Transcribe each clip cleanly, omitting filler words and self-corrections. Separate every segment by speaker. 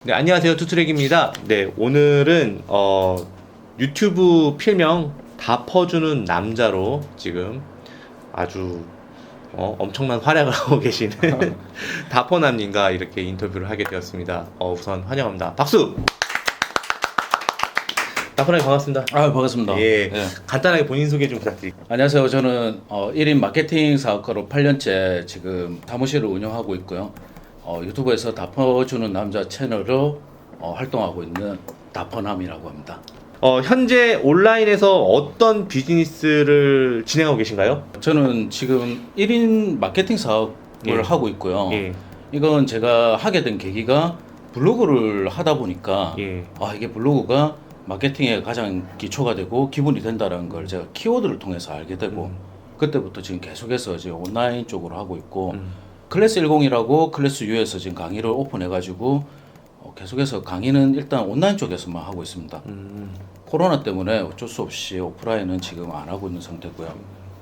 Speaker 1: 네, 안녕하세요. 투트랙입니다. 네, 오늘은 유튜브 필명 다 퍼주는 남자로 지금 아주 엄청난 활약을 하고 계시는 다퍼남님과 이렇게 인터뷰를 하게 되었습니다. 우선 환영합니다. 박수! 다퍼남님 반갑습니다.
Speaker 2: 아, 반갑습니다.
Speaker 1: 예,
Speaker 2: 예.
Speaker 1: 간단하게 본인 소개 좀 부탁드릴게요.
Speaker 2: 안녕하세요. 저는 1인 마케팅 사업가로 8년째 지금 사무실을 운영하고 있고요. 유튜브에서 다퍼주는 남자 채널로 활동하고 있는 다퍼남이라고 합니다.
Speaker 1: 현재 온라인에서 어떤 비즈니스를 진행하고 계신가요?
Speaker 2: 저는 지금 1인 마케팅 사업을
Speaker 1: 예.
Speaker 2: 하고 있고요.
Speaker 1: 예,
Speaker 2: 이건 제가 하게 된 계기가 블로그를 하다 보니까
Speaker 1: 예.
Speaker 2: 이게 블로그가 마케팅에 가장 기초가 되고 기본이 된다는 걸 제가 키워드를 통해서 알게 되고 그때부터 지금 계속해서 지금 온라인 쪽으로 하고 있고 클래스 10이라고 클래스 U에서 지금 강의를 오픈해가지고 계속해서 강의는 일단 온라인 쪽에서만 하고 있습니다. 코로나 때문에 어쩔 수 없이 오프라인은 지금 안 하고 있는 상태고요.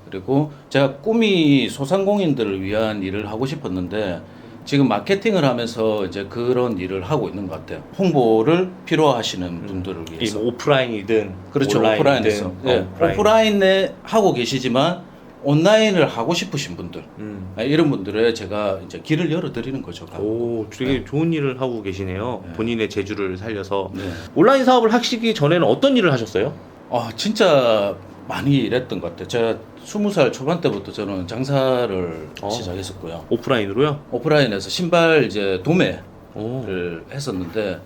Speaker 2: 그리고 제가 꿈이 소상공인들을 위한 일을 하고 싶었는데 지금 마케팅을 하면서 이제 그런 일을 하고 있는 것 같아요. 홍보를 필요하시는 분들을
Speaker 1: 이
Speaker 2: 위해서.
Speaker 1: 뭐 오프라인이든
Speaker 2: 그렇죠.
Speaker 1: 온라인이든,
Speaker 2: 오프라인에서. 네. 오프라인에 하고 계시지만 온라인을 하고 싶으신 분들 이런 분들의 제가 이제 길을 열어드리는 거죠.
Speaker 1: 오, 되게 좋은 일을 하고 계시네요.
Speaker 2: 네.
Speaker 1: 본인의 재주를 살려서.
Speaker 2: 네.
Speaker 1: 온라인 사업을 하시기 전에는 어떤 일을 하셨어요?
Speaker 2: 진짜 많이 일했던 것 같아요. 제가 20살 초반 때부터 저는 장사를 시작했었고요.
Speaker 1: 오프라인으로요?
Speaker 2: 오프라인에서 신발 이제 도매를
Speaker 1: 오.
Speaker 2: 했었는데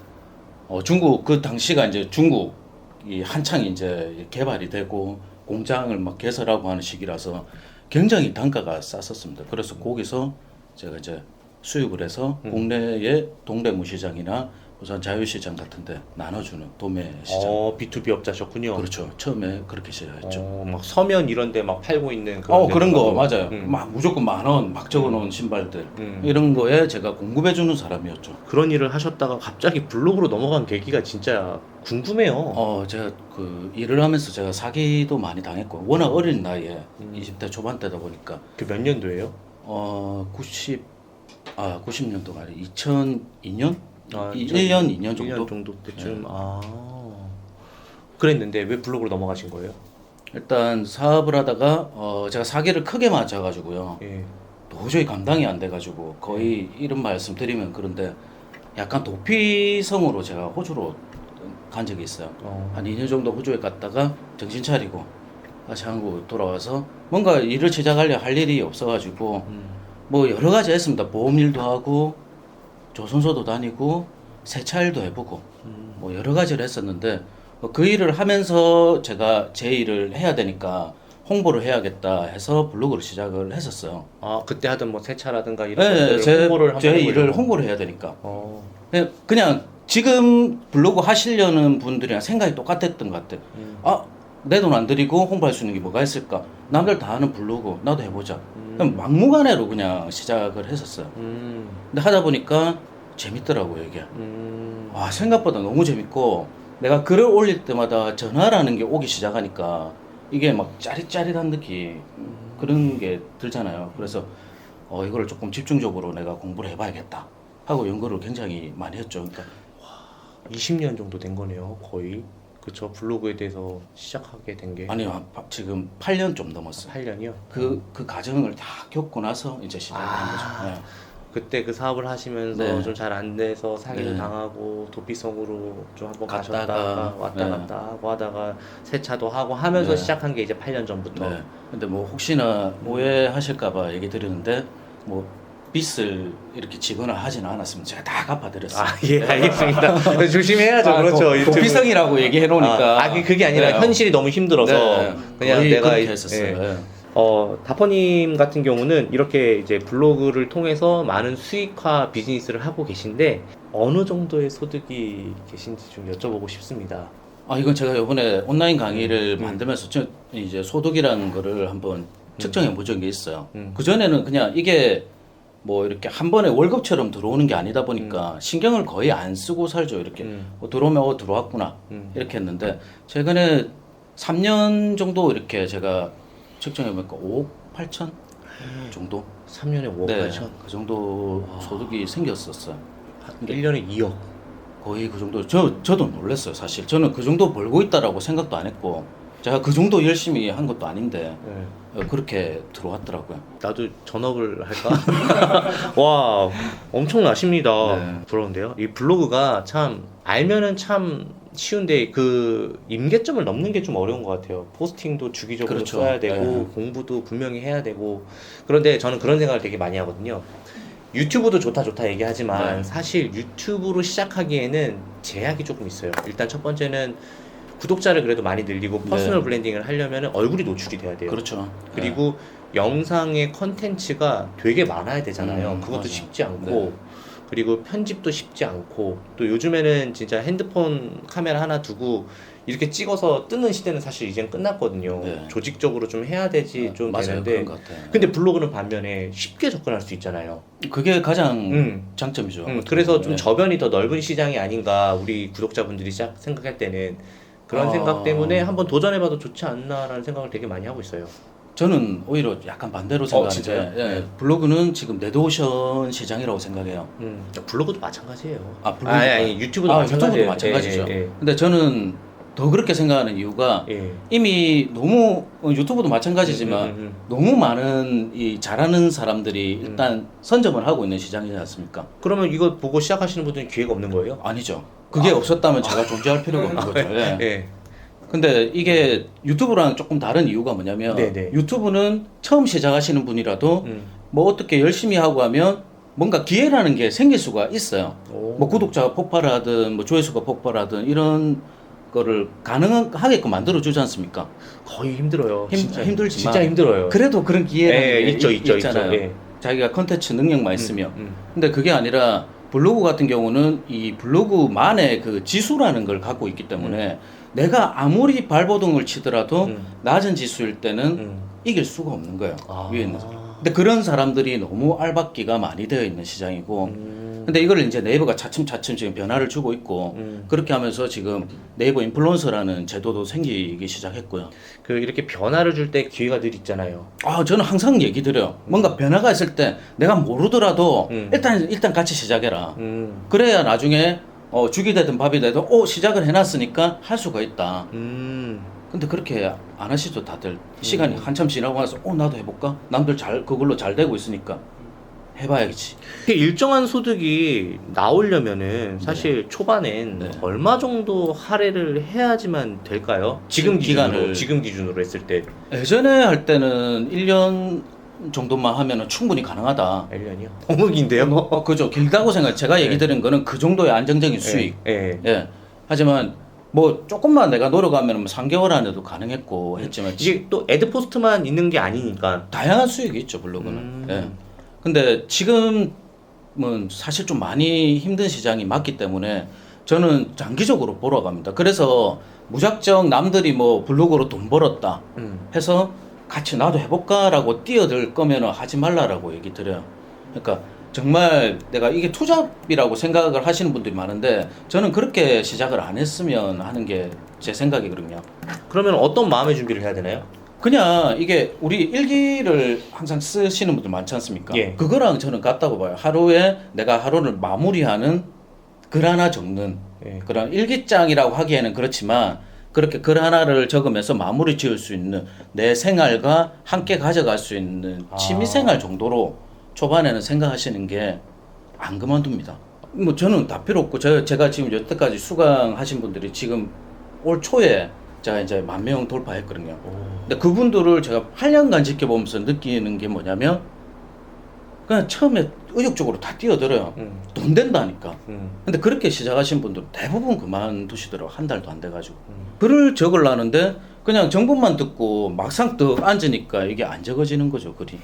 Speaker 2: 중국 그 당시가 이제 중국이 한창 이제 개발이 되고 공장을 막 개설하고 하는 시기라서 굉장히 단가가 쌌었습니다. 그래서 거기서 제가 이제 수입을 해서 국내의 동대문 시장이나 부산 자유시장 같은데 나눠주는 도매 시장.
Speaker 1: B2B 업자셨군요.
Speaker 2: 그렇죠. 처음에 그렇게 시작했죠.
Speaker 1: 막 서면 이런 데 막 팔고 있는
Speaker 2: 그런 거
Speaker 1: 데서
Speaker 2: 맞아요. 막 무조건 10,000원 막 적어놓은 신발들
Speaker 1: 음.
Speaker 2: 이런 거에 제가 공급해주는 사람이었죠.
Speaker 1: 그런 일을 하셨다가 갑자기 블로그로 넘어간 계기가 진짜 궁금해요.
Speaker 2: 제가 그 일을 하면서 제가 사기도 많이 당했고 워낙 어린 나이에 20대 초반대다 보니까
Speaker 1: 그 몇 년도예요?
Speaker 2: 90년도가 아니라 2002년?
Speaker 1: 아,
Speaker 2: 1년, 2년 정도?
Speaker 1: 1년 정도 때쯤. 그랬는데 왜 블로그로 넘어가신 거예요?
Speaker 2: 일단 사업을 하다가 제가 사기를 크게 맞아가지고요.
Speaker 1: 예.
Speaker 2: 도저히 감당이 안 돼가지고 거의 이런 말씀 드리면 그런데 약간 도피성으로 제가 호주로 간 적이 있어요. 한 2년 정도 호주에 갔다가 정신 차리고 다시 한국 돌아와서 뭔가 일을 시작하려 할 일이 없어가지고 뭐 여러 가지 했습니다. 보험 일도 하고 조선소도 다니고 세차 일도 해보고 뭐 여러 가지를 했었는데 그 일을 하면서 제가 제 일을 해야 되니까 홍보를 해야겠다 해서 블로그를 시작을 했었어요.
Speaker 1: 그때 하던 뭐 세차라든가 이런
Speaker 2: 네,
Speaker 1: 것들을
Speaker 2: 제
Speaker 1: 홍보를 한번
Speaker 2: 일을
Speaker 1: 해보려고.
Speaker 2: 홍보를 해야 되니까
Speaker 1: 어.
Speaker 2: 그냥 지금 블로그 하시려는 분들이랑 생각이 똑같았던 것 같아요. 내 돈 안 들이고 홍보할 수 있는 게 뭐가 있을까? 남들 다 하는 블로그 나도 해보자. 그냥 막무가내로 그냥 시작을 했었어요. 근데 하다 보니까 재밌더라고요 이게. 생각보다 너무 재밌고 내가 글을 올릴 때마다 전화라는 게 오기 시작하니까 이게 막 짜릿짜릿한 느낌 그런 게 들잖아요. 그래서 이거를 조금 집중적으로 내가 공부를 해봐야겠다 하고 연구를 굉장히 많이 했죠. 그러니까
Speaker 1: 20년 정도 된 거네요, 거의. 그쵸? 블로그에 대해서 시작하게 된 게.
Speaker 2: 아니요, 지금 8년 좀 넘었어요.
Speaker 1: 8년이요?
Speaker 2: 그 과정을 다 겪고 나서 이제 시작을 한 거죠. 네.
Speaker 1: 그때 그 사업을 하시면서
Speaker 2: 네.
Speaker 1: 좀 잘 안 돼서 사기도
Speaker 2: 네.
Speaker 1: 당하고 도피성으로 좀 한번
Speaker 2: 갔다가,
Speaker 1: 가셨다가 왔다
Speaker 2: 네.
Speaker 1: 갔다 하고 하다가 세차도 하고 하면서
Speaker 2: 네.
Speaker 1: 시작한 게 이제 8년 전부터.
Speaker 2: 네. 근데 뭐 혹시나 오해하실까봐 얘기 드리는데 뭐 빚을 이렇게 지거나 하지는 않았으면 제가 다 갚아드렸어요.
Speaker 1: 예, 알겠습니다. 조심해야죠. 그렇죠. 유튜브.
Speaker 2: 도피성이라고 얘기해 놓으니까.
Speaker 1: 그게 아니라
Speaker 2: 네.
Speaker 1: 현실이 너무 힘들어서
Speaker 2: 네.
Speaker 1: 그냥
Speaker 2: 거의
Speaker 1: 내가
Speaker 2: 그렇게 했었어요. 네.
Speaker 1: 다퍼님 같은 경우는 이렇게 이제 블로그를 통해서 많은 수익화 비즈니스를 하고 계신데 어느 정도의 소득이 계신지 좀 여쭤보고 싶습니다.
Speaker 2: 이건 제가 이번에 온라인 강의를 만들면서 이제 소득이라는 거를 한번 측정해 본 적이 있어요. 그전에는 그냥 이게 뭐 이렇게 한 번에 월급처럼 들어오는 게 아니다 보니까 신경을 거의 안 쓰고 살죠. 이렇게 들어오면 들어왔구나 이렇게 했는데 최근에 3년 정도 이렇게 제가 측정해 보니까 5억 8천 정도
Speaker 1: 3년에 5억
Speaker 2: 네,
Speaker 1: 8천.
Speaker 2: 그 정도 소득이 생겼었어요.
Speaker 1: 1년에 2억.
Speaker 2: 거의 그 정도. 저도 놀랐어요 사실. 저는 그 정도 벌고 있다라고 생각도 안 했고 제가 그 정도 열심히 한 것도 아닌데 그렇게 들어왔더라고요.
Speaker 1: 나도 전업을 할까? 와, 엄청나십니다.
Speaker 2: 네.
Speaker 1: 부러운데요. 이 블로그가 참 알면은 참 쉬운데 그 임계점을 넘는 게 좀 어려운 것 같아요. 포스팅도 주기적으로
Speaker 2: 그렇죠.
Speaker 1: 써야 되고
Speaker 2: 네.
Speaker 1: 공부도 분명히 해야 되고. 그런데 저는 그런 생각을 되게 많이 하거든요. 유튜브도 좋다 얘기하지만
Speaker 2: 네.
Speaker 1: 사실 유튜브로 시작하기에는 제약이 조금 있어요. 일단 첫 번째는 구독자를 그래도 많이 늘리고 퍼스널
Speaker 2: 네.
Speaker 1: 브랜딩을 하려면 얼굴이 노출이 돼야 돼요.
Speaker 2: 그렇죠.
Speaker 1: 그리고 영상의 컨텐츠가 되게 많아야 되잖아요. 그것도
Speaker 2: 맞아.
Speaker 1: 쉽지 않고
Speaker 2: 네.
Speaker 1: 그리고 편집도 쉽지 않고 또 요즘에는 진짜 핸드폰 카메라 하나 두고 이렇게 찍어서 뜨는 시대는 사실 이젠 끝났거든요.
Speaker 2: 네.
Speaker 1: 조직적으로 좀 해야 되지 좀
Speaker 2: 맞아요.
Speaker 1: 되는데
Speaker 2: 그런 것 같아요.
Speaker 1: 근데 블로그는 반면에 쉽게 접근할 수 있잖아요.
Speaker 2: 그게 가장
Speaker 1: 음.
Speaker 2: 장점이죠.
Speaker 1: 그래서 좀
Speaker 2: 네.
Speaker 1: 저변이 더 넓은 시장이 아닌가 우리 구독자분들이 생각할 때는 그런 생각 때문에 한번 도전해봐도 좋지 않나라는 생각을 되게 많이 하고 있어요.
Speaker 2: 저는 오히려 약간 반대로 생각하는데
Speaker 1: 진짜요?
Speaker 2: 예,
Speaker 1: 네.
Speaker 2: 블로그는 지금 레드오션 시장이라고 생각해요.
Speaker 1: 블로그도 마찬가지예요.
Speaker 2: 아, 블로그.
Speaker 1: 아니, 유튜브도 마찬가지예요.
Speaker 2: 유튜브도 마찬가지죠.
Speaker 1: 예,
Speaker 2: 근데 저는 더 그렇게 생각하는 이유가
Speaker 1: 예.
Speaker 2: 이미 너무 유튜브도 마찬가지지만
Speaker 1: 음.
Speaker 2: 너무 많은 이 잘하는 사람들이 일단 선점을 하고 있는 시장이지 않습니까?
Speaker 1: 그러면 이거 보고 시작하시는 분들은 기회가 없는 거예요?
Speaker 2: 아니죠. 그게 없었다면 제가 존재할 필요가 없는 거죠. 예.
Speaker 1: 예.
Speaker 2: 근데 이게 유튜브랑 조금 다른 이유가 뭐냐면
Speaker 1: 네네.
Speaker 2: 유튜브는 처음 시작하시는 분이라도
Speaker 1: 음.
Speaker 2: 뭐 어떻게 열심히 하고 하면 뭔가 기회라는 게 생길 수가 있어요.
Speaker 1: 오.
Speaker 2: 뭐 구독자가 폭발하든 뭐 조회수가 폭발하든 이런 거를 가능하게끔 만들어 주지 않습니까?
Speaker 1: 거의 힘들어요. 진짜
Speaker 2: 힘들지만
Speaker 1: 진짜 힘들어요.
Speaker 2: 그래도 그런 기회라는
Speaker 1: 예,
Speaker 2: 게
Speaker 1: 있죠.
Speaker 2: 있잖아요.
Speaker 1: 예.
Speaker 2: 자기가 컨텐츠 능력만 있으면.
Speaker 1: 음.
Speaker 2: 근데 그게 아니라 블로그 같은 경우는 이 블로그만의 그 지수라는 걸 갖고 있기 때문에 내가 아무리 발버둥을 치더라도 낮은 지수일 때는
Speaker 1: 음.
Speaker 2: 이길 수가 없는 거예요.
Speaker 1: 아.
Speaker 2: 위에 있는 사람. 근데 그런 사람들이 너무 알박기가 많이 되어 있는 시장이고 근데 이걸 이제 네이버가 차츰차츰 지금 변화를 주고 있고 그렇게 하면서 지금 네이버 인플루언서라는 제도도 생기기 시작했고요.
Speaker 1: 그 이렇게 변화를 줄 때 기회가 늘 있잖아요.
Speaker 2: 아, 저는 항상 얘기 드려요. 뭔가 변화가 있을 때 내가 모르더라도 일단 같이 시작해라. 그래야 나중에 죽이 되든 밥이 되든 시작을 해놨으니까 할 수가 있다. 근데 그렇게 안 하시죠 다들. 시간이 한참 지나고 나서 나도 해볼까? 남들 그걸로 잘 되고 있으니까 해봐야겠지.
Speaker 1: 일정한 소득이 나오려면은 사실 초반엔
Speaker 2: 네.
Speaker 1: 얼마 정도 할애를 해야지만 될까요? 지금 기준으로 했을 때
Speaker 2: 예전에 할 때는 1년 정도만 하면은 충분히 가능하다.
Speaker 1: 1년이요? 어묵인데요?
Speaker 2: 그죠. 길다고 생각해. 제가 얘기
Speaker 1: 네.
Speaker 2: 드린 거는 그 정도의 안정적인 수익.
Speaker 1: 예.
Speaker 2: 예. 하지만 뭐 조금만 내가 노력하면 뭐 3개월 안에도 가능했고 했지만
Speaker 1: 이게 또 애드 포스트만 있는 게 아니니까.
Speaker 2: 다양한 수익이 있죠 블로그는. 예. 근데 지금은 사실 좀 많이 힘든 시장이 맞기 때문에 저는 장기적으로 보러 갑니다. 그래서 무작정 남들이 뭐 블로그로 돈 벌었다 해서 같이 나도 해볼까라고 뛰어들 거면 하지 말라라고 얘기 드려요. 그러니까 정말 내가 이게 투잡이라고 생각을 하시는 분들이 많은데 저는 그렇게 시작을 안 했으면 하는 게 제 생각이거든요.
Speaker 1: 그러면 어떤 마음의 준비를 해야 되나요?
Speaker 2: 그냥 이게 우리 일기를 항상 쓰시는 분들 많지 않습니까?
Speaker 1: 예.
Speaker 2: 그거랑 저는 같다고 봐요. 하루에 내가 하루를 마무리하는 글 하나 적는
Speaker 1: 예.
Speaker 2: 그런 일기장이라고 하기에는 그렇지만 그렇게 글 하나를 적으면서 마무리 지을 수 있는 내 생활과 함께 가져갈 수 있는 취미생활 정도로 초반에는 생각하시는 게 안 그만둡니다. 뭐 저는 다 필요 없고 제가 지금 여태까지 수강하신 분들이 지금 올 초에 제가 이제 10,000명 돌파했거든요. 근데 그분들을 제가 8년간 지켜보면서 느끼는 게 뭐냐면 그냥 처음에 의욕적으로 다 뛰어들어요. 돈 된다니까. 근데 그렇게 시작하신 분들은 대부분 그만두시더라고. 한 달도 안 돼가지고. 글을 적으려는데 그냥 정보만 듣고 막상 떡 앉으니까 이게 안 적어지는 거죠, 글이.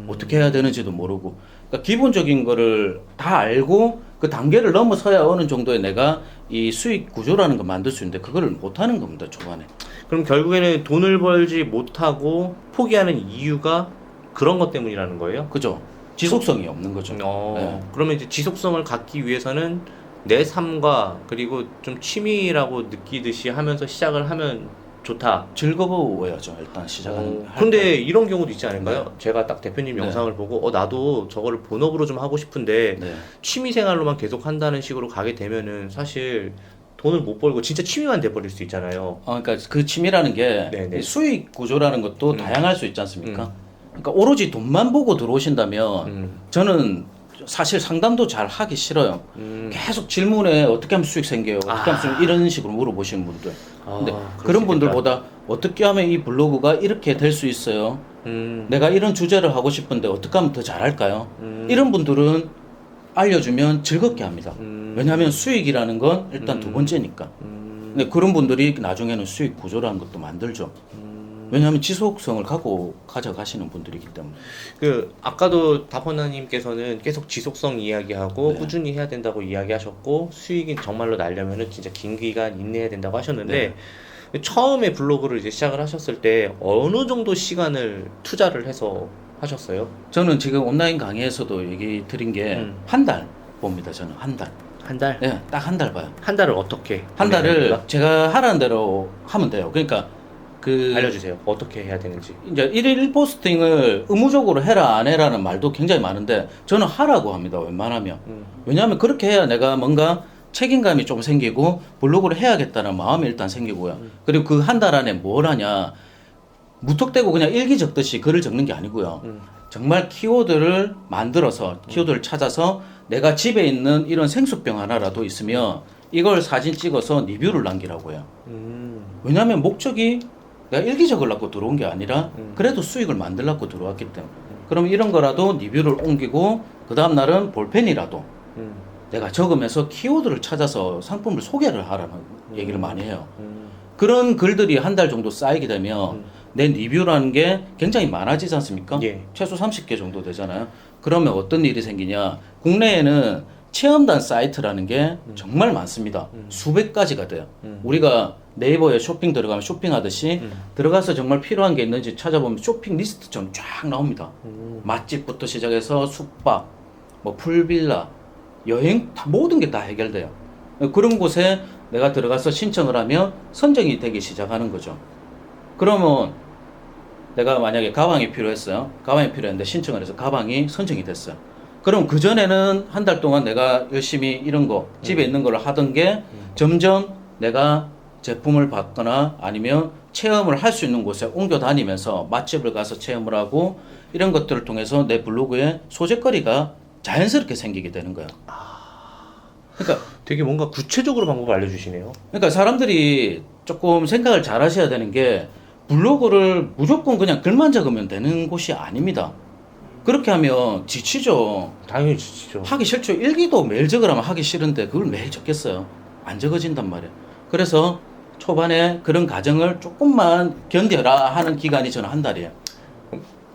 Speaker 2: 어떻게 해야 되는지도 모르고. 그러니까 기본적인 거를 다 알고 그 단계를 넘어서야 어느 정도의 내가 이 수익 구조라는 걸 만들 수 있는데 그거를 못 하는 겁니다, 초반에.
Speaker 1: 그럼 결국에는 돈을 벌지 못하고 포기하는 이유가 그런 것 때문이라는 거예요?
Speaker 2: 그죠? 지속성이 없는 거죠. 네.
Speaker 1: 그러면 이제 지속성을 갖기 위해서는 내 삶과 그리고 좀 취미라고 느끼듯이 하면서 시작을 하면 좋다.
Speaker 2: 즐거워야죠. 일단 시작하는. 할
Speaker 1: 근데
Speaker 2: 때.
Speaker 1: 이런 경우도 있지 않을까요?
Speaker 2: 네.
Speaker 1: 제가 딱 대표님
Speaker 2: 네.
Speaker 1: 영상을 보고 나도 저거를 본업으로 좀 하고 싶은데
Speaker 2: 네.
Speaker 1: 취미 생활로만 계속 한다는 식으로 가게 되면은 사실 돈을 못 벌고 진짜 취미만 돼버릴 수 있잖아요.
Speaker 2: 그러니까 그 취미라는 게
Speaker 1: 네네.
Speaker 2: 수익 구조라는 것도 다양할 수 있지 않습니까? 그러니까 오로지 돈만 보고 들어오신다면 저는 사실 상담도 잘 하기 싫어요. 계속 질문에 어떻게 하면 수익 생겨요? 어떻게 하면 수익 이런 식으로 물어보시는 분들. 근데
Speaker 1: 그럴 수
Speaker 2: 그런
Speaker 1: 있겠다.
Speaker 2: 분들보다 어떻게 하면 이 블로그가 이렇게 될 수 있어요? 내가 이런 주제를 하고 싶은데 어떻게 하면 더 잘할까요? 이런 분들은 알려주면 즐겁게 합니다. 왜냐하면 수익이라는 건 일단 두 번째니까. 근데 그런 분들이 나중에는 수익 구조라는 것도 만들죠. 왜냐하면 지속성을 갖고 가져가시는 분들이기 때문에.
Speaker 1: 그 아까도 다퍼나님께서는 계속 지속성 이야기하고
Speaker 2: 네.
Speaker 1: 꾸준히 해야 된다고 이야기하셨고 수익이 정말로 날려면은 진짜 긴 기간 인내해야 된다고 하셨는데 처음에 블로그를 이제 시작을 하셨을 때 어느 정도 시간을 투자를 해서 하셨어요?
Speaker 2: 저는 지금 온라인 강의에서도 얘기 드린 게 한 달 봅니다. 저는 한 달.
Speaker 1: 한 달?
Speaker 2: 네, 딱 한 달 봐요.
Speaker 1: 한 달을 어떻게?
Speaker 2: 한 달을
Speaker 1: 보내는가?
Speaker 2: 제가 하라는 대로 하면 돼요. 그러니까 그
Speaker 1: 알려주세요. 어떻게 해야 되는지.
Speaker 2: 이제 일일 포스팅을 의무적으로 해라 안 해라는 말도 굉장히 많은데 저는 하라고 합니다. 웬만하면. 왜냐하면 그렇게 해야 내가 뭔가 책임감이 좀 생기고 블로그를 해야겠다는 마음이 일단 생기고요. 그리고 그 한 달 안에 뭘 하냐 무턱대고 그냥 일기 적듯이 글을 적는 게 아니고요. 정말 키워드를 만들어서 키워드를 찾아서 내가 집에 있는 이런 생수병 하나라도 있으면 이걸 사진 찍어서 리뷰를 남기라고 해요. 왜냐하면 목적이 내가 일기 적으려고 들어온 게 아니라 그래도 수익을 만들려고 들어왔기 때문에 그럼 이런 거라도 리뷰를 옮기고 그 다음 날은 볼펜이라도 내가 적으면서 키워드를 찾아서 상품을 소개를 하라는 얘기를 많이 해요. 그런 글들이 한 달 정도 쌓이게 되면 내 리뷰라는 게 굉장히 많아지지 않습니까?
Speaker 1: 예.
Speaker 2: 최소 30개 정도 되잖아요. 그러면 어떤 일이 생기냐? 국내에는 체험단 사이트라는 게 정말 많습니다. 수백 가지가 돼요. 우리가 네이버에 쇼핑 들어가면 쇼핑하듯이 들어가서 정말 필요한 게 있는지 찾아보면 쇼핑 리스트처럼 쫙 나옵니다. 맛집부터 시작해서 숙박, 뭐 풀빌라, 여행 다 모든 게 다 해결돼요. 그런 곳에 내가 들어가서 신청을 하면 선정이 되기 시작하는 거죠. 그러면 내가 만약에 가방이 필요했어요. 가방이 필요했는데 신청을 해서 가방이 선정이 됐어요. 그럼 그전에는 한 달 동안 내가 열심히 이런 거 집에 있는 걸 하던 게 점점 내가 제품을 받거나 아니면 체험을 할 수 있는 곳에 옮겨 다니면서 맛집을 가서 체험을 하고 이런 것들을 통해서 내 블로그에 소재거리가 자연스럽게 생기게 되는 거예요. 그러니까
Speaker 1: 되게 뭔가 구체적으로 방법을 알려주시네요.
Speaker 2: 그러니까 사람들이 조금 생각을 잘 하셔야 되는 게 블로그를 무조건 그냥 글만 적으면 되는 곳이 아닙니다. 그렇게 하면 지치죠.
Speaker 1: 당연히 지치죠.
Speaker 2: 하기 싫죠. 일기도 매일 적으라면 하기 싫은데 그걸 매일 적겠어요. 안 적어진단 말이에요. 그래서 초반에 그런 과정을 조금만 견뎌라 하는 기간이 저는 한 달이에요.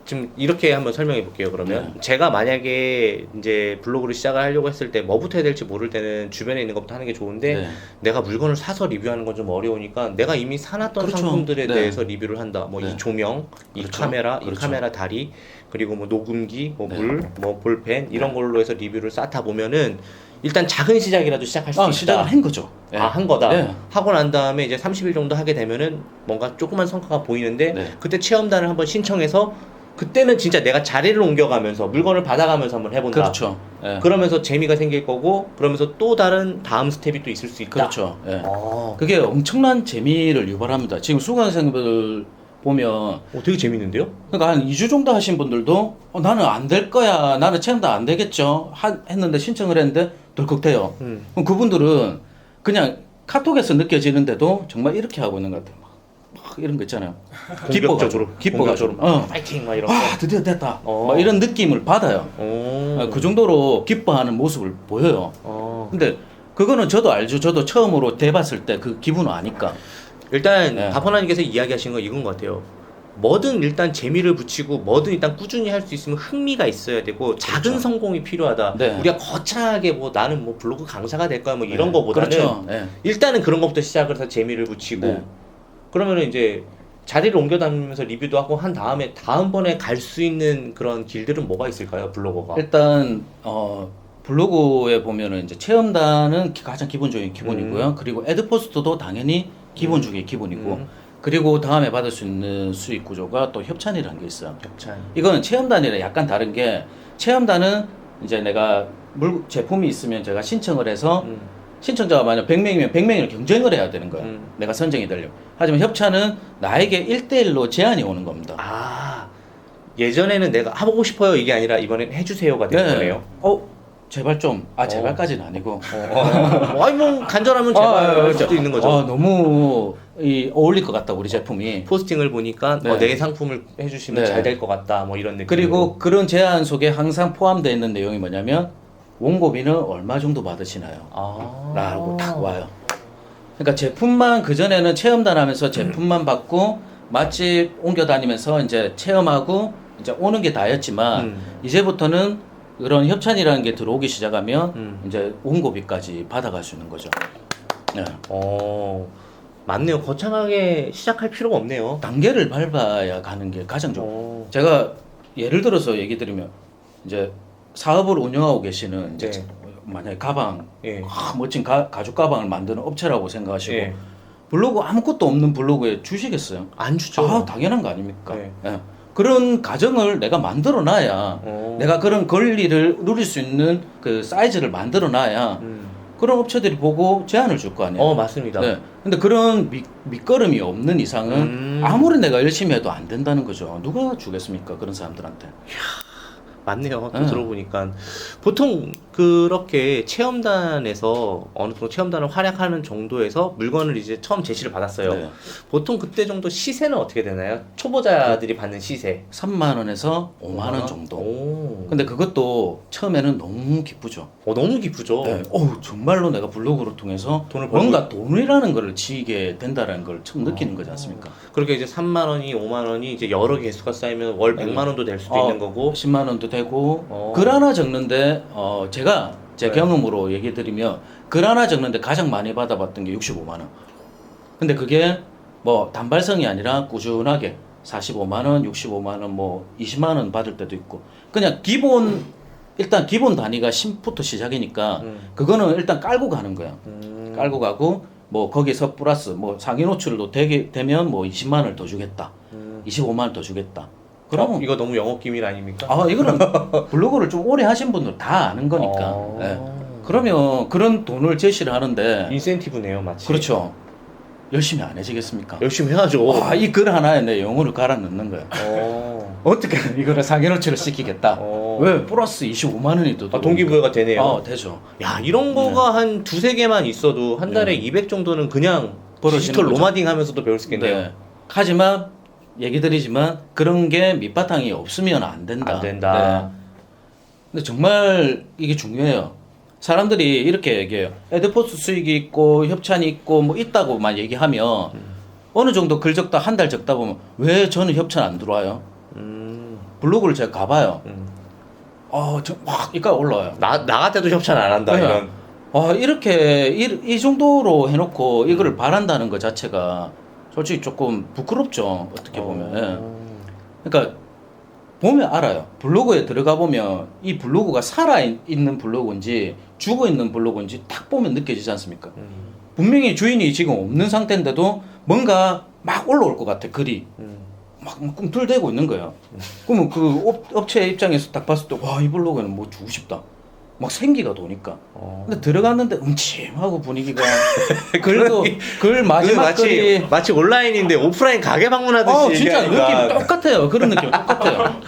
Speaker 1: 지금 이렇게 한번 설명해 볼게요. 그러면 제가 만약에 이제 블로그를 시작을 하려고 했을 때 뭐부터 해야 될지 모를 때는 주변에 있는 것부터 하는 게 좋은데
Speaker 2: 네.
Speaker 1: 내가 물건을 사서 리뷰하는 건 좀 어려우니까 내가 이미 사놨던
Speaker 2: 그렇죠.
Speaker 1: 상품들에
Speaker 2: 네.
Speaker 1: 대해서 리뷰를 한다. 뭐 이
Speaker 2: 네.
Speaker 1: 조명, 이
Speaker 2: 그렇죠.
Speaker 1: 카메라, 이
Speaker 2: 그렇죠.
Speaker 1: 카메라 다리, 그리고 뭐 녹음기, 뭐
Speaker 2: 네.
Speaker 1: 물, 뭐 볼펜 이런 걸로 해서 리뷰를 쌓다 보면은 일단 작은 시작이라도 시작할 수 있다.
Speaker 2: 시작을 한 거죠. 네.
Speaker 1: 한 거다.
Speaker 2: 네.
Speaker 1: 하고 난 다음에 이제 30일 정도 하게 되면은 뭔가 조그만 성과가 보이는데
Speaker 2: 네.
Speaker 1: 그때 체험단을 한번 신청해서 그때는 진짜 내가 자리를 옮겨가면서 물건을 받아가면서 한번 해본다.
Speaker 2: 그렇죠. 네.
Speaker 1: 그러면서 재미가 생길 거고 그러면서 또 다른 다음 스텝이 또 있을 수 있다.
Speaker 2: 그렇죠. 예.
Speaker 1: 아,
Speaker 2: 그게 엄청난 재미를 유발합니다. 지금 수강생들 보면
Speaker 1: 되게 재밌는데요?
Speaker 2: 그러니까 한 2주 정도 하신 분들도 나는 안 될 거야. 나는 체험도 안 되겠죠. 했는데 신청을 했는데 덜컥돼요. 그럼 그분들은 그냥 카톡에서 느껴지는데도 정말 이렇게 하고 있는 것 같아요. 막 이런 거 있잖아요.
Speaker 1: 공격적으로,
Speaker 2: 기뻐가지고.
Speaker 1: 파이팅 막 이런 거.
Speaker 2: 드디어 됐다. 막 이런 느낌을 받아요.
Speaker 1: 오.
Speaker 2: 그 정도로 기뻐하는 모습을 보여요. 근데 그거는 저도 알죠. 저도 처음으로 대봤을 때 그 기분을 아니까.
Speaker 1: 일단
Speaker 2: 네.
Speaker 1: 다퍼나님께서 이야기하신 건 이건 것 같아요. 뭐든 일단 재미를 붙이고 뭐든 일단 꾸준히 할 수 있으면 흥미가 있어야 되고 작은
Speaker 2: 그렇죠.
Speaker 1: 성공이 필요하다.
Speaker 2: 네.
Speaker 1: 우리가 거창하게 뭐 나는 뭐 블로그 강사가 될 거야 뭐 이런
Speaker 2: 네.
Speaker 1: 거보다는
Speaker 2: 그렇죠. 네.
Speaker 1: 일단은 그런 것부터 시작을 해서 재미를 붙이고
Speaker 2: 네.
Speaker 1: 그러면은 이제 자리를 옮겨 다니면서 리뷰도 하고 한 다음에 다음번에 갈 수 있는 그런 길들은 뭐가 있을까요? 블로거가.
Speaker 2: 일단 블로그에 보면은 이제 체험단은 가장 기본적인 기본이고요. 그리고 애드포스트도 당연히 기본 중에 기본이고 그리고 다음에 받을 수 있는 수익 구조가 또 협찬이라는 게 있어요.
Speaker 1: 협찬.
Speaker 2: 이거는 체험단이랑 약간 다른 게 체험단은 이제 내가 제품이 있으면 제가 신청을 해서 신청자가 만약 100명이면 100명이랑 경쟁을 해야 되는 거예요. 내가 선정이 되려면. 하지만 협찬은 나에게 1대1로 제안이 오는 겁니다.
Speaker 1: 아, 예전에는 내가 하고 싶어요 이게 아니라 이번엔 해주세요가 되는 거네요.
Speaker 2: 제발 좀. 제발까지는 아니고.
Speaker 1: 아니 뭐 간절하면 제발 할 수도 있는 거죠.
Speaker 2: 너무 어울릴 것 같다 우리 제품이.
Speaker 1: 포스팅을 보니까
Speaker 2: 네.
Speaker 1: 내 상품을 해주시면
Speaker 2: 네.
Speaker 1: 잘 될 것 같다 뭐 이런 느낌.
Speaker 2: 그리고 그런 제안 속에 항상 포함되어 있는 내용이 뭐냐면 원고비는 얼마 정도 받으시나요? 라고 딱 와요. 그러니까 제품만 그전에는 체험단 하면서 제품만 받고 맛집 옮겨 다니면서 이제 체험하고 이제 오는 게 다였지만 이제부터는 그런 협찬이라는 게 들어오기 시작하면 이제 원고비까지 받아갈 수 있는 거죠. 네.
Speaker 1: 맞네요. 거창하게 시작할 필요가 없네요.
Speaker 2: 단계를 밟아야 가는 게 가장 좋고. 제가 예를 들어서 얘기 드리면 이제 사업을 운영하고 계시는 이제
Speaker 1: 네.
Speaker 2: 만약에 가방
Speaker 1: 예.
Speaker 2: 멋진 가죽 가방을 만드는 업체라고 생각하시고
Speaker 1: 예.
Speaker 2: 블로그 아무것도 없는 블로그에 주시겠어요?
Speaker 1: 안 주죠.
Speaker 2: 당연한 거 아닙니까?
Speaker 1: 네.
Speaker 2: 예. 그런 가정을 내가 만들어 놔야 내가 그런 권리를 누릴 수 있는 그 사이즈를 만들어 놔야 그런 업체들이 보고 제안을 줄 거 아니에요.
Speaker 1: 맞습니다.
Speaker 2: 네. 근데 그런 밑거름이 없는 이상은 아무리 내가 열심히 해도 안 된다는 거죠. 누가 주겠습니까? 그런 사람들한테.
Speaker 1: 맞네요. 또 들어보니까 보통 그렇게 체험단에서 어느 정도 체험단을 활약하는 정도에서 물건을 이제 처음 제시를 받았어요.
Speaker 2: 네.
Speaker 1: 보통 그때 정도 시세는 어떻게 되나요? 초보자들이 받는 시세.
Speaker 2: 3만 원에서 5만 원 정도.
Speaker 1: 오.
Speaker 2: 근데 그것도 처음에는 너무 기쁘죠.
Speaker 1: 너무 기쁘죠.
Speaker 2: 네. 정말로 내가 블로그를 통해서
Speaker 1: 돈을 벌고
Speaker 2: 뭔가 돈이라는 걸 지게 된다는 걸 처음 느끼는 거지 않습니까?
Speaker 1: 그렇게 이제 3만 원이 5만 원이 이제 여러 개수가 쌓이면 월 100만 원도 될 수도 있는 거고.
Speaker 2: 10만 원도 되고 글 하나 적는데 제가 제
Speaker 1: 네.
Speaker 2: 경험으로 얘기 드리면 글 하나 적는데 가장 많이 받아봤던 게 65만 원. 근데 그게 뭐 단발성이 아니라 꾸준하게 45만 원, 65만 원, 뭐 20만 원 받을 때도 있고 그냥 일단 기본 단위가 10부터 시작이니까 그거는 일단 깔고 가는 거야. 깔고 가고 뭐 거기서 플러스 뭐 상위 노출도 되면 뭐 20만 원을 더 주겠다. 25만 원 더 주겠다. 그럼
Speaker 1: 이거 너무 영업 기밀 아닙니까?
Speaker 2: 이거는 블로그를 좀 오래 하신 분들 다 아는 거니까. 예. 그러면 그런 돈을 제시를 하는데
Speaker 1: 인센티브네요, 마치.
Speaker 2: 그렇죠. 열심히 안 해지겠습니까?
Speaker 1: 열심히 해야죠.
Speaker 2: 이 글 하나에 내 영혼을 갈아 넣는 거야. 어떻게 이거를 상위 노출을 시키겠다. 왜 플러스 25만 원이 더
Speaker 1: 동기부여가 되네요.
Speaker 2: 되죠.
Speaker 1: 야, 이런 거가 한 두세 개만 있어도 한 달에 200 정도는 그냥
Speaker 2: 벌어지는
Speaker 1: 디지털
Speaker 2: 거죠.
Speaker 1: 노마딩 하면서도 배울 수 있겠네요.
Speaker 2: 네. 하지만 얘기 드리지만 그런 게 밑바탕이 없으면 안 된다.
Speaker 1: 안 된다.
Speaker 2: 네. 근데 정말 이게 중요해요. 사람들이 이렇게 얘기해요. 에드포스 수익이 있고 협찬이 있고 뭐 있다고만 얘기하면 어느 정도 글 적다 한 달 적다 보면 왜 저는 협찬 안 들어와요? 블로그를 제가 가봐요. 이까 올라와요.
Speaker 1: 나 같아도 협찬 안 한다,
Speaker 2: 네.
Speaker 1: 이런.
Speaker 2: 이렇게 이 정도로 해놓고 이거를 바란다는 것 자체가 솔직히 조금 부끄럽죠. 어떻게 보면. 예. 그러니까 보면 알아요. 블로그에 들어가 보면 이 블로그가 살아있는 블로그인지 죽어있는 블로그인지 딱 보면 느껴지지 않습니까? 분명히 주인이 지금 없는 상태인데도 뭔가 막 올라올 것 같아, 글이. 막 꿈틀대고 있는 거야. 그러면 그 업체 입장에서 딱 봤을 때, 와, 이 블로그는 뭐 주고 싶다. 막 생기가 도니까. 근데 들어갔는데 음침하고 분위기가. 글 마지막 글이.
Speaker 1: 마치 온라인인데 오프라인 가게 방문하듯이.
Speaker 2: 진짜
Speaker 1: 얘기하니까.
Speaker 2: 느낌 똑같아요. 그런 느낌 똑같아요.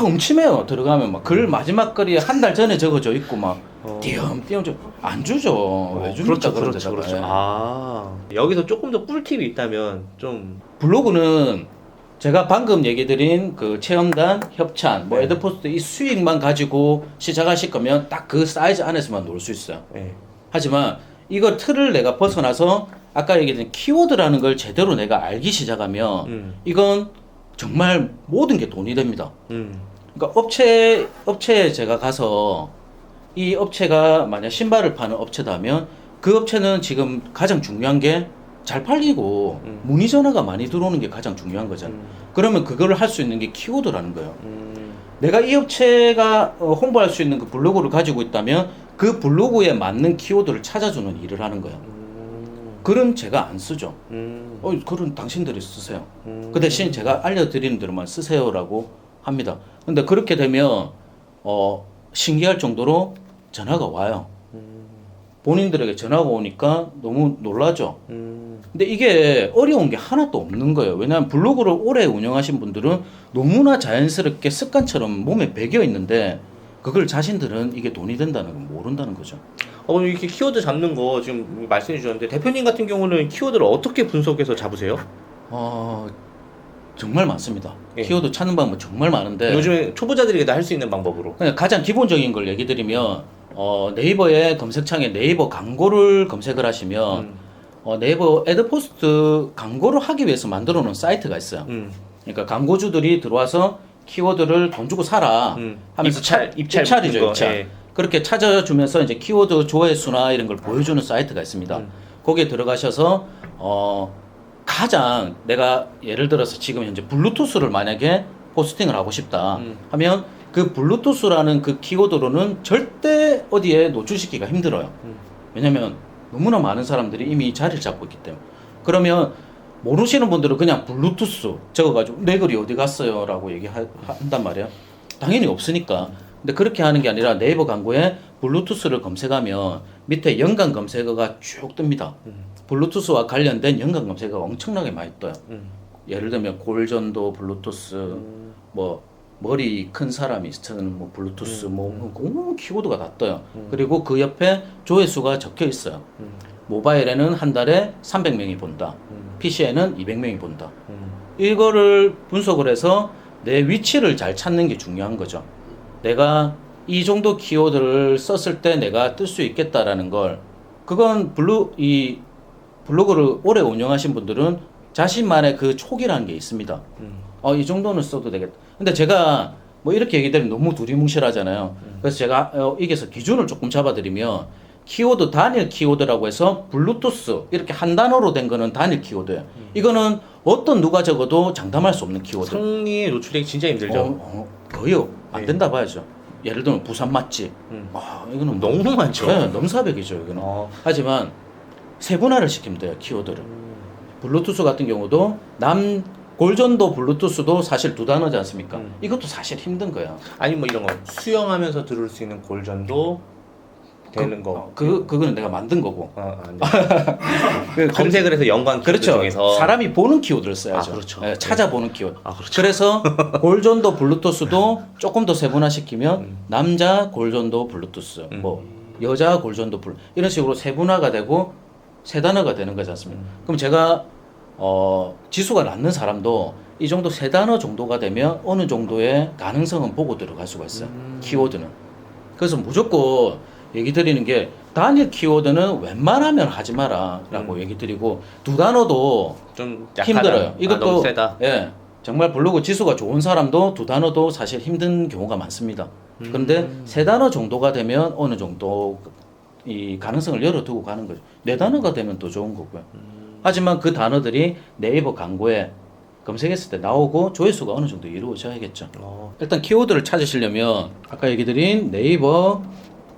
Speaker 2: 음침해요. 들어가면 막 글 마지막 글이 한 달 전에 적어져 있고 막 띄엄띄엄 안 주죠. 왜 줍니까?
Speaker 1: 그렇죠. 여기서 조금 더 꿀팁이 있다면 좀
Speaker 2: 블로그는 제가 방금 얘기 드린 그 체험단, 협찬, 뭐
Speaker 1: 네.
Speaker 2: 에드포스트 이 수익만 가지고 시작하실 거면 딱 그 사이즈 안에서만 놀 수 있어요.
Speaker 1: 네.
Speaker 2: 하지만 이거 틀을 내가 벗어나서 아까 얘기했던 키워드라는 걸 제대로 내가 알기 시작하면 이건 정말 모든 게 돈이 됩니다. 그러니까 업체에 제가 가서 이 업체가 만약 신발을 파는 업체다면 그 업체는 지금 가장 중요한 게 잘 팔리고 문의 전화가 많이 들어오는 게 가장 중요한 거잖아요. 그러면 그거를 할 수 있는 게 키워드라는 거예요. 내가 이 업체가 홍보할 수 있는 그 블로그를 가지고 있다면 그 블로그에 맞는 키워드를 찾아주는 일을 하는 거예요. 글은 제가 안 쓰죠.
Speaker 1: 음.
Speaker 2: 글은 당신들이 쓰세요. 그 대신 제가 알려드리는 대로만 쓰세요라고 합니다. 근데 그렇게 되면 신기할 정도로 전화가 와요. 본인들에게 전화가 오니까 너무 놀라죠. 근데 이게 어려운 게 하나도 없는 거예요. 왜냐하면 블로그를 오래 운영하신 분들은 너무나 자연스럽게 습관처럼 몸에 배겨 있는데 그걸 자신들은 이게 돈이 된다는 걸 모른다는 거죠.
Speaker 1: 이렇게 키워드 잡는 거 지금 말씀해 주셨는데 대표님 같은 경우는 키워드를 어떻게 분석해서 잡으세요?
Speaker 2: 정말 많습니다.
Speaker 1: 예.
Speaker 2: 키워드 찾는 방법 정말 많은데
Speaker 1: 요즘에 초보자들이 다 할 수 있는 방법으로.
Speaker 2: 그냥 가장 기본적인 걸 얘기 드리면 네이버의 검색창에 네이버 광고를 검색을 하시면 네이버 애드포스트 광고를 하기 위해서 만들어 놓은 사이트가 있어요. 그러니까 광고주들이 들어와서 키워드를 돈 주고 사라 하면서 입찰이죠. 입찰.
Speaker 1: 예.
Speaker 2: 그렇게 찾아주면서 이제 키워드 조회수나 이런 걸 보여주는 사이트가 있습니다. 거기에 들어가셔서 가장 내가 예를 들어서 지금 현재 블루투스를 만약에 포스팅을 하고 싶다 하면 그 블루투스라는 그 키워드로는 절대 어디에 노출시키기가 힘들어요. 왜냐면 너무나 많은 사람들이 이미 자리를 잡고 있기 때문에. 그러면 모르시는 분들은 그냥 블루투스 적어가지고 내 글이 어디 갔어요 라고 얘기한단 말이에요. 당연히 없으니까. 근데 그렇게 하는 게 아니라 네이버 광고에 블루투스를 검색하면 밑에 연관 검색어가 쭉 뜹니다. 블루투스와 관련된 연관 검색어가 엄청나게 많이 떠요. 예를 들면 골전도 블루투스, 뭐 머리 큰 사람이 쓰는 뭐 블루투스, 뭐 키워드가 다 떠요. 그리고 그 옆에 조회수가 적혀 있어요. 모바일에는 한 달에 300명이 본다. PC에는 200명이 본다. 이거를 분석을 해서 내 위치를 잘 찾는 게 중요한 거죠. 내가 이 정도 키워드를 썼을 때 내가 뜰 수 있겠다라는 걸, 그건 블로그를 오래 운영하신 분들은 자신만의 그 촉이라는 게 있습니다. 이 정도는 써도 되겠다. 근데 제가 뭐 이렇게 얘기 드리면 너무 두리뭉실하잖아요. 그래서 제가 여기서 기준을 조금 잡아드리면 키워드, 단일 키워드라고 해서 블루투스 이렇게 한 단어로 된 거는 단일 키워드예요. 이거는 어떤 누가 적어도 장담할 수 없는 키워드.
Speaker 1: 상리에 노출되기 진짜 힘들죠.
Speaker 2: 거의 안 된다 봐야죠. 예를 들면 부산 맛집. 이거는
Speaker 1: 너무 많죠.
Speaker 2: 네, 넘사벽이죠. 이거는. 하지만 세분화를 시키면 돼요, 키워드를. 블루투스 같은 경우도 골전도 블루투스도 사실 두 단어지 않습니까? 이것도 사실 힘든 거야.
Speaker 1: 아니 뭐 이런 거 수영하면서 들을 수 있는 골전도 되는 거.
Speaker 2: 그거는 내가 만든 거고.
Speaker 1: 네. 검색을 해서 연관 키워드
Speaker 2: 그렇죠.
Speaker 1: 중에서
Speaker 2: 사람이 보는 키워드를 써야죠.
Speaker 1: 그렇죠.
Speaker 2: 네, 찾아보는 키워드.
Speaker 1: 그렇죠.
Speaker 2: 그래서 골전도 블루투스도 조금 더 세분화시키면 남자 골전도 블루투스, 뭐 여자 골전도 이런 식으로 세분화가 되고 세 단어가 되는 거지 않습니까? 그럼 제가 지수가 낮는 사람도 이 정도 세 단어 정도가 되면 어느 정도의 가능성은 보고 들어갈 수가 있어요. 키워드는. 그래서 무조건 얘기 드리는 게 단일 키워드는 웬만하면 하지 마라라고 얘기 드리고 두 단어도
Speaker 1: 좀 약하다.
Speaker 2: 힘들어요. 이것도
Speaker 1: 너무 세다.
Speaker 2: 예. 정말 블로그 지수가 좋은 사람도 두 단어도 사실 힘든 경우가 많습니다. 그런데 세 단어 정도가 되면 어느 정도 이 가능성을 열어두고 가는 거죠. 네 단어가 되면 더 좋은 거고요. 하지만 그 단어들이 네이버 광고에 검색했을 때 나오고 조회수가 어느 정도 이루어져야겠죠. 일단 키워드를 찾으시려면 아까 얘기 드린 네이버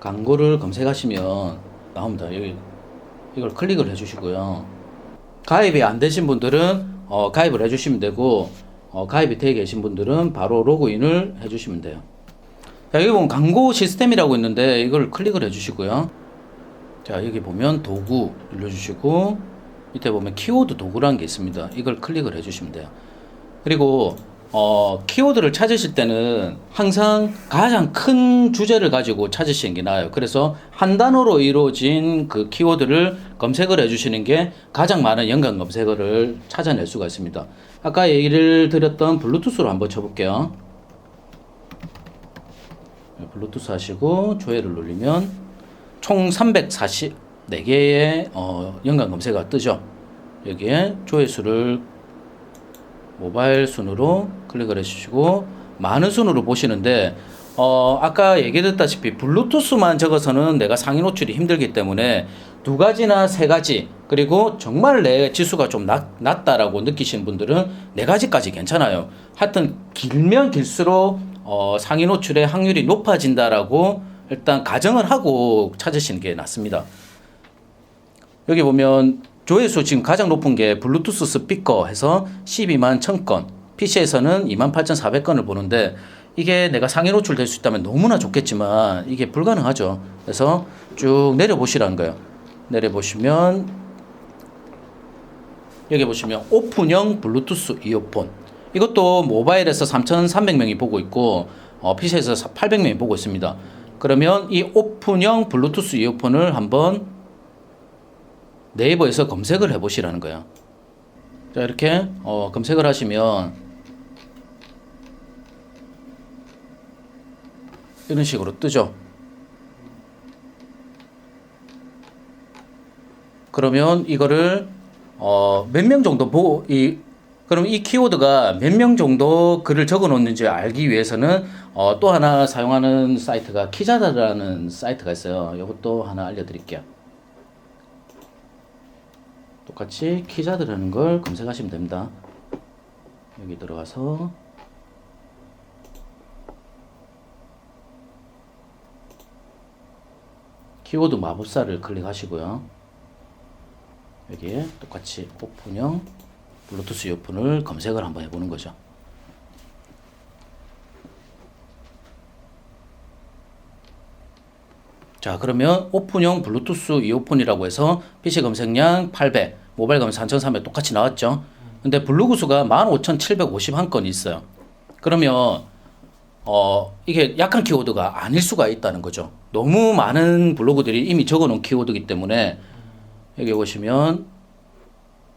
Speaker 2: 광고를 검색하시면 나옵니다. 여기 이걸 클릭을 해주시고요. 가입이 안 되신 분들은 가입을 해주시면 되고 가입이 되어 계신 분들은 바로 로그인을 해주시면 돼요. 자, 여기 보면 광고 시스템이라고 있는데 이걸 클릭을 해주시고요. 자, 여기 보면 도구 눌러주시고 밑에 보면 키워드 도구라는 게 있습니다. 이걸 클릭을 해주시면 돼요. 그리고 키워드를 찾으실 때는 항상 가장 큰 주제를 가지고 찾으시는 게 나아요. 그래서 한 단어로 이루어진 그 키워드를 검색을 해주시는 게 가장 많은 연관 검색어를 찾아낼 수가 있습니다. 아까 얘기를 드렸던 블루투스로 한번 쳐볼게요. 블루투스 하시고 조회를 누르면 총 344개의 연관 검색어가 뜨죠. 여기에 조회수를 모바일 순으로 클릭을 해주시고 많은 순으로 보시는데 아까 얘기했다시피 블루투스만 적어서는 내가 상위 노출이 힘들기 때문에 두 가지나 세 가지 그리고 정말 내 지수가 좀 낮다라고 느끼시는 분들은 네 가지까지 괜찮아요. 하여튼 길면 길수록 상위 노출의 확률이 높아진다라고 일단 가정을 하고 찾으시는 게 낫습니다. 여기 보면 조회수 지금 가장 높은 게 블루투스 스피커 해서 12만 1000건, PC에서는 28,400건을 보는데 이게 내가 상위 노출될 수 있다면 너무나 좋겠지만 이게 불가능하죠. 그래서 쭉 내려보시라는 거예요. 내려보시면 여기 보시면 오픈형 블루투스 이어폰, 이것도 모바일에서 3,300명이 보고 있고 PC에서 800명이 보고 있습니다. 그러면 이 오픈형 블루투스 이어폰을 한번 네이버에서 검색을 해보시라는 거예요. 자, 이렇게 검색을 하시면 이런 식으로 뜨죠. 그러면 이거를 몇 명 정도 보고 그럼 이 키워드가 몇 명 정도 글을 적어 놓는지 알기 위해서는 또 하나 사용하는 사이트가 키자다라는 사이트가 있어요. 이것도 하나 알려드릴게요. 똑같이 키자드라는 걸 검색하시면 됩니다. 여기 들어가서 키워드 마법사를 클릭하시고요. 여기에 똑같이 오픈형 블루투스 이어폰을 검색을 한번 해보는 거죠. 자, 그러면 오픈형 블루투스 이어폰이라고 해서 PC 검색량 800, 모바일 검색 3300 똑같이 나왔죠. 근데 블로그 수가 15,751건이 있어요. 그러면 이게 약한 키워드가 아닐 수가 있다는 거죠. 너무 많은 블로그들이 이미 적어놓은 키워드이기 때문에 여기 보시면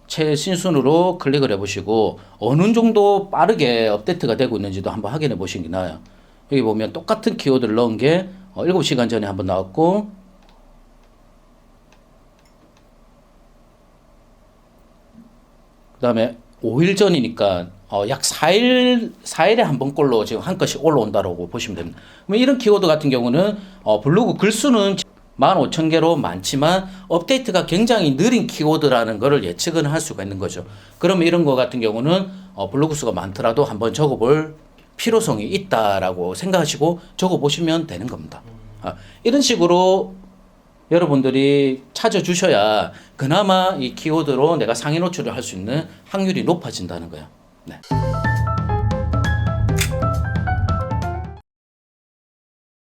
Speaker 2: 최신순으로 클릭을 해보시고 어느 정도 빠르게 업데이트가 되고 있는지도 한번 확인해 보시는 게 나아요. 여기 보면 똑같은 키워드를 넣은 게 7시간 전에 한번 나왔고, 그 다음에 5일 전이니까 약 4일에 한 번꼴로 지금 한 건씩 올라온다라고 보시면 됩니다. 그러면 이런 키워드 같은 경우는 블로그 글수는 15,000개로 많지만 업데이트가 굉장히 느린 키워드라는 것을 예측은 할 수가 있는 거죠. 그러면 이런 거 같은 경우는 블로그 수가 많더라도 한번 적어볼 필요성이 있다라고 생각하시고 적어보시면 되는 겁니다. 이런 식으로 여러분들이 찾아주셔야 그나마 이 키워드로 내가 상위 노출을 할 수 있는 확률이 높아진다는 거예요. 네.